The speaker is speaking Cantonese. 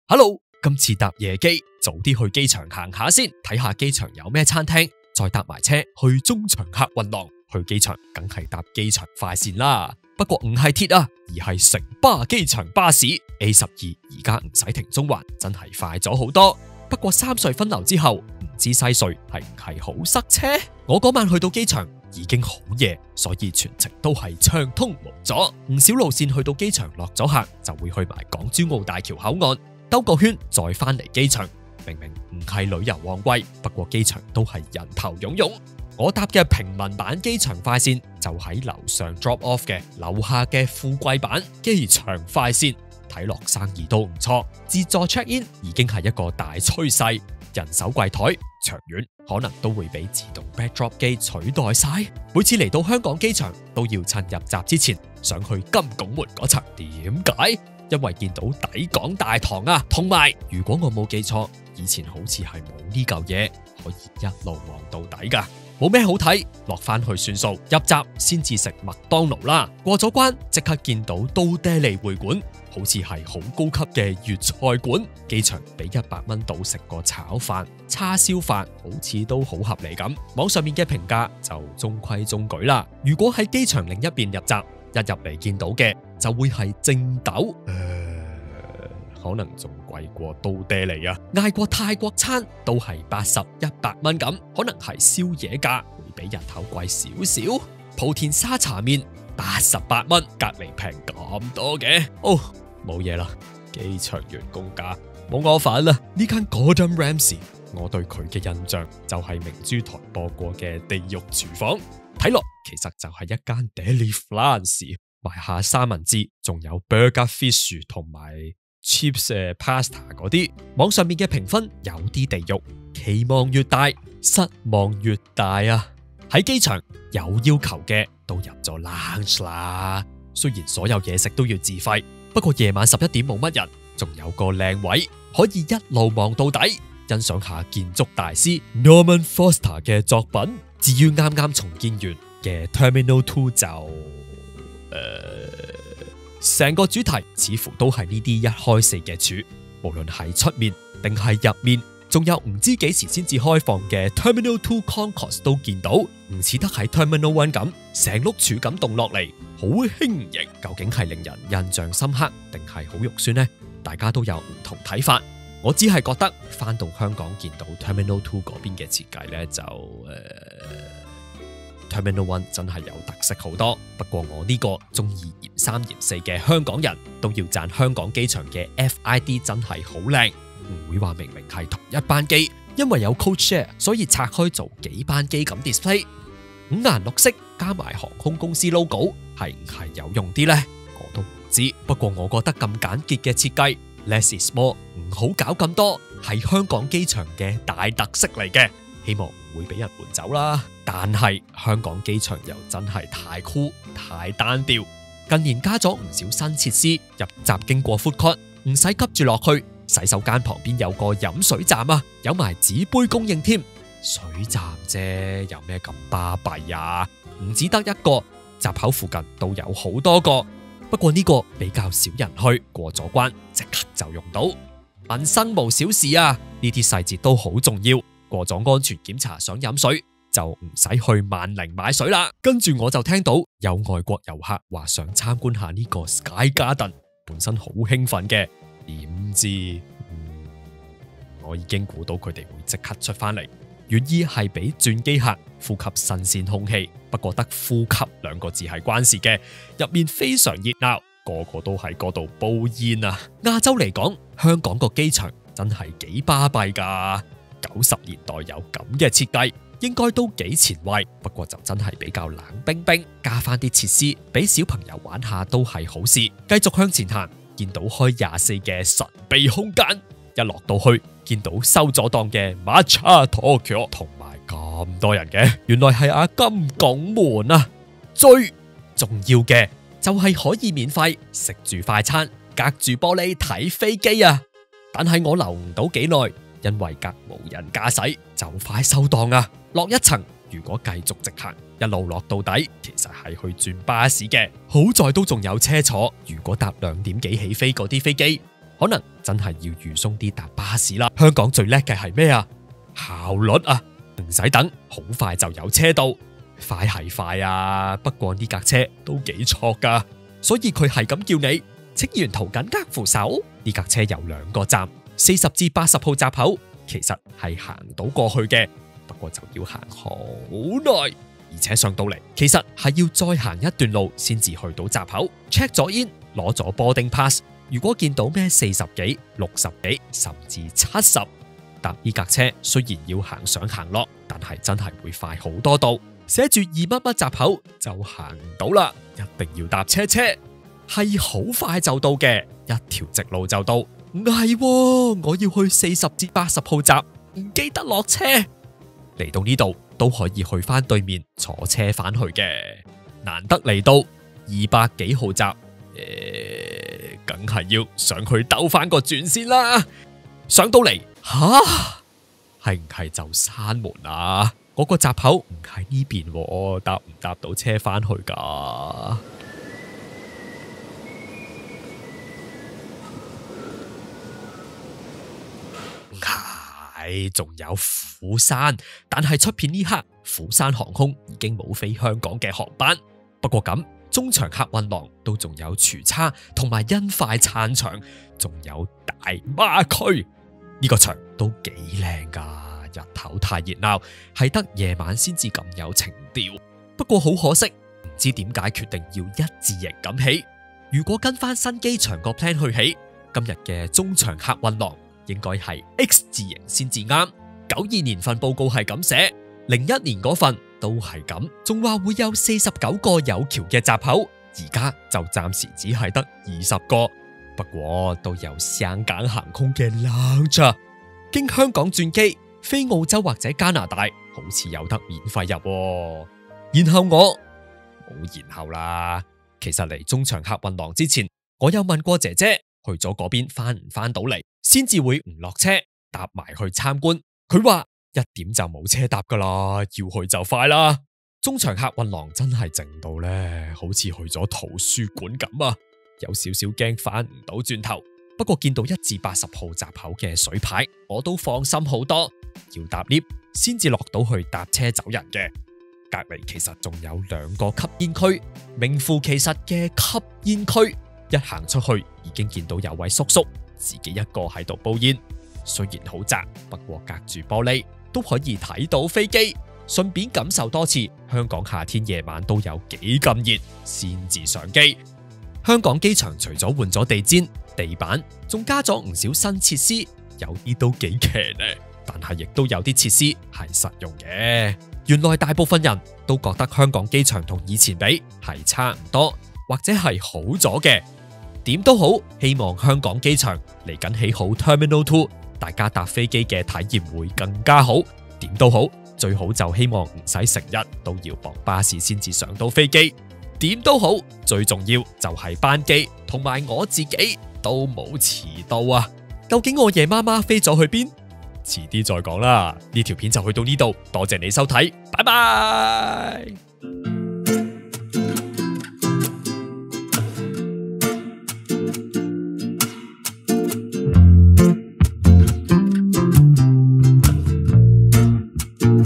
Hello，今次搭夜機，早啲去機場行下先，睇下機場有咩餐廳，再搭埋車去中場客運廊。去機場梗係搭機場快線啦，不過唔係鐵啊，而係城巴機場巴士 A12，而家唔使停中環，真係快咗好多。不過三隧分流之後，唔知西隧係唔係好塞車？我嗰晚去到機場已經好夜，所以全程都係暢通無阻。唔少路線去到機場落咗客，就會去埋港珠澳大橋口岸兜個圈，再翻嚟機場。明明唔係旅遊旺季，不過機場都係人頭湧湧。我搭嘅平民版機場快線就喺樓上 drop off 嘅，樓下嘅富貴版機場快線睇落生意都唔錯。自助 check in 已經係一個大趨勢，人手櫃台長遠可能都會俾自動 bag drop 機取代晒。每次嚟到香港機場都要趁入閘之前上去金拱門嗰層，點解？因為見到抵港大堂啊，同埋如果我冇記錯，以前好似係冇呢嚿嘢可以一路望到底噶。冇咩好睇，落翻去算數，入閘先至食麥當勞啦。過咗關即刻見到都爹利會館，好似係好高級嘅粵菜館。機場俾100蚊到食個炒飯、叉燒飯，好似都好合理咁。網上面嘅評價就中規中矩啦。如果喺機場另一邊入閘，一入嚟見到嘅就會係正斗，可能仲貴過都爹利啊！嗌過泰國餐都係80、100蚊咁，可能係宵夜價，會比日頭貴少少。莆田沙茶麵88蚊，隔離平咁多嘅。哦，冇嘢啦，機場員工價冇我份啦。呢間 Gordon Ramsay， 我對佢嘅印象就係明珠台播過嘅地獄廚房，睇落其實就係一間 Deli Flans， 賣下三文治，仲有 Burger Fish 同埋chips pasta 嗰啲。網上面嘅評分有啲地獄，期望越大失望越大啊！喺機場有要求嘅都入咗 lunch 啦，雖然所有嘢食都要自費，不過夜晚11點冇乜人，仲有個靚位可以一路望到底，欣賞下建築大師 Norman Foster 嘅作品。至於啱啱重建完嘅 Terminal 2就成個主題似乎都係呢啲一開四嘅柱，無論係出面定係入面，仲有唔知幾時先至開放嘅 Terminal 2 Concourse 都見到，唔似得喺 Terminal 1咁成碌柱咁動落嚟，好輕盈。究竟係令人印象深刻定係好肉酸呢？大家都有唔同睇法。我只係覺得返到香港見到 Terminal 2嗰邊嘅設計呢，就Terminal 1真係有特色好多。不過我呢個中意嫌3嫌4嘅香港人都要讚香港機場嘅 FID 真係好靚，唔會話明明係同一班機，因為有 code share， 所以拆開做幾班機咁 display。5顏6色加埋航空公司 logo， 係唔係有用啲呢？我都唔知。不過我覺得咁簡潔嘅設計 less is more， 唔好搞咁多，係香港機場嘅大特色嚟嘅。希望唔會俾人換走啦。但係香港機場又真係太酷太單調，近年加咗唔少新設施，入閘經過 food court， 唔使急住落去，洗手間旁邊有個飲水站啊，有埋紙杯供應添。水站啫，有咩咁巴閉啊？唔止得一個，閘口附近都有好多個，不過呢個比較少人去，過咗關即刻就用到。民生無小事啊，呢啲細節都好重要。過咗安全檢查想飲水就唔使去萬寧買水啦。跟住我就聽到有外國遊客話想參觀下呢個 Sky Garden， 本身好興奮嘅，點知我已經估到佢哋會即刻出翻嚟，原意係俾轉機客呼吸新鮮空氣，不過得呼吸2個字係關事嘅，入面非常熱鬧，個個都喺嗰度煲煙啊。亞洲嚟講，香港個機場真係幾巴閉噶。90年代有咁嘅設計，應該都幾前衛，不過就真係比較冷冰冰，加翻啲設施俾小朋友玩下都係好事。繼續向前行，見到開24嘅神秘空間，一落到去見到收咗檔嘅Matcha Tokyo，同埋咁多人嘅，原來係阿金拱門啊！最重要嘅就係可以免費食住快餐，隔住玻璃睇飛機啊！但係我留唔到幾耐，因為隔無人駕駛，就快收檔啊！落一層，如果繼續直行，一路落到底，其實係去轉巴士嘅。好在都仲有車坐，如果搭2點幾起飛嗰啲飛機，可能真係要預鬆啲搭巴士啦。香港最叻嘅係咩啊？效率啊，唔使等，好快就有車到。快係快啊，不過呢架車都幾錯噶，所以佢係咁叫你，請沿途緊握扶手。呢架車有2個站，40至80號閘口，其實係行到過去嘅，不過就要行好耐，而且上到嚟其實係要再行一段路先至去到閘口。check 咗 in，攞咗 boarding pass， 如果見到咩40幾、60幾甚至70，搭呢架車雖然要行上行落，但係真係會快好多度。寫住2乜乜閘口就行唔到啦，一定要搭車，係好快就到嘅，一條直路就到。唔係喎，我要去40至80號閘，唔記得落車。嚟到呢度都可以去翻對面坐車翻去嘅，難得嚟到200幾號閘，梗係要上去兜翻個轉先啦。上到嚟，係唔係就閂門啊？嗰個閘口唔喺呢邊，搭唔搭到車翻去噶？唔係，仲有釜山，但係出片呢刻，釜山航空已經冇飛香港嘅航班。不過咁，中場客運廊都仲有廚叉同埋因快撐場，仲有大媽區，呢個場都幾靚噶。日頭太熱鬧，係得夜晚先至咁有情調。不過好可惜，唔知點解決定要一字型咁起。如果跟翻新機場個 plan 去起，今日嘅中場客運廊應該係 X 字型先至啱。92年份報告係咁寫，01年嗰份都係咁，仲話會有49個有橋嘅閘口，而家就暫時只係得20個。不過都有香港航空嘅 lounge，經香港轉機飛澳洲或者加拿大，好似有得免費入喎。然後我冇然後啦。其實嚟中場客運廊之前，我有問過姐姐去咗嗰邊翻唔翻到嚟，先至會唔落車搭埋去參觀。佢話1點就冇車搭噶啦，要去就快啦。中場客運廊真係靜到呢，好似去咗圖書館咁啊，有少少驚翻唔到轉頭。不過見到1至80號閘口嘅水牌，我都放心好多。要搭 lift 先至落到去搭車走人嘅。隔籬其實仲有2個吸煙區，名副其實嘅吸煙區。一行出去已經見到有位叔叔自己一個喺度煲煙，雖然好窄，不過隔住玻璃都可以睇到飛機，順便感受多次香港夏天夜晚都有幾咁熱先至上機。香港機場除咗換咗地氈、地板，仲加咗唔少新設施，有啲都幾騎呢，但係亦都有啲設施係實用嘅。原來大部分人都覺得香港機場同以前比係差唔多，或者係好咗嘅。點都好，希望香港機場嚟緊起好 Terminal 2，大家搭飛機嘅體驗會更加好。點都好，最好就希望唔使成日都要駁巴士先至上到飛機。點都好，最重要就係班機同埋我自己都冇遲到啊！究竟我夜媽媽飛咗去邊？遲啲再講啦。呢條片就去到呢度，多謝你收睇，拜拜。